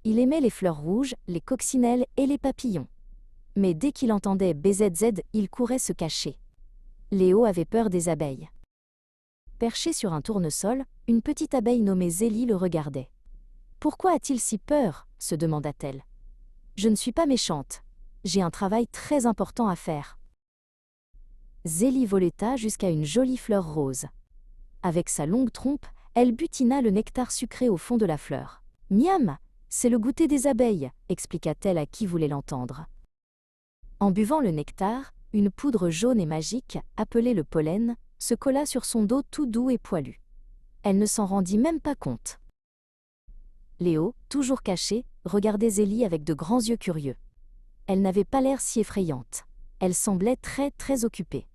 Il aimait les fleurs rouges, les coccinelles et les papillons. Mais dès qu'il entendait BZZ, il courait se cacher. Léo avait peur des abeilles. Perché sur un tournesol, une petite abeille nommée Zélie le regardait. « Pourquoi a-t-il si peur ?» se demanda-t-elle. « Je ne suis pas méchante. J'ai un travail très important à faire. » Zélie voletta jusqu'à une jolie fleur rose. Avec sa longue trompe, elle butina le nectar sucré au fond de la fleur. « Miam, c'est le goûter des abeilles !» expliqua-t-elle à qui voulait l'entendre. En buvant le nectar, une poudre jaune et magique, appelée le pollen, se colla sur son dos tout doux et poilu. Elle ne s'en rendit même pas compte. Léo, toujours caché, regardait Zélie avec de grands yeux curieux. Elle n'avait pas l'air si effrayante. Elle semblait très occupée.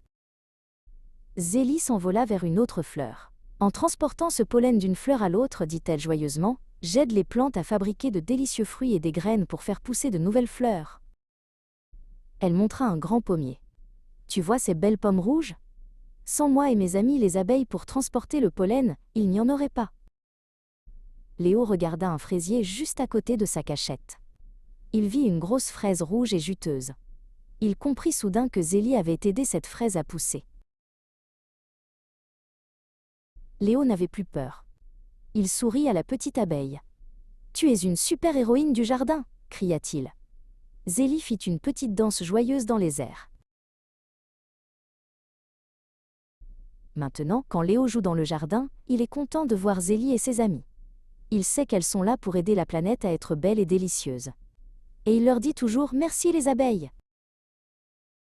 Zélie s'envola vers une autre fleur. « En transportant ce pollen d'une fleur à l'autre, dit-elle joyeusement, j'aide les plantes à fabriquer de délicieux fruits et des graines pour faire pousser de nouvelles fleurs. » Elle montra un grand pommier. « Tu vois ces belles pommes rouges ? Sans moi et mes amis les abeilles pour transporter le pollen, il n'y en aurait pas. » Léo regarda un fraisier juste à côté de sa cachette. Il vit une grosse fraise rouge et juteuse. Il comprit soudain que Zélie avait aidé cette fraise à pousser. Léo n'avait plus peur. Il sourit à la petite abeille. « Tu es une super-héroïne du jardin !» cria-t-il. Zélie fit une petite danse joyeuse dans les airs. Maintenant, quand Léo joue dans le jardin, il est content de voir Zélie et ses amis. Il sait qu'elles sont là pour aider la planète à être belle et délicieuse. Et il leur dit toujours « Merci les abeilles !»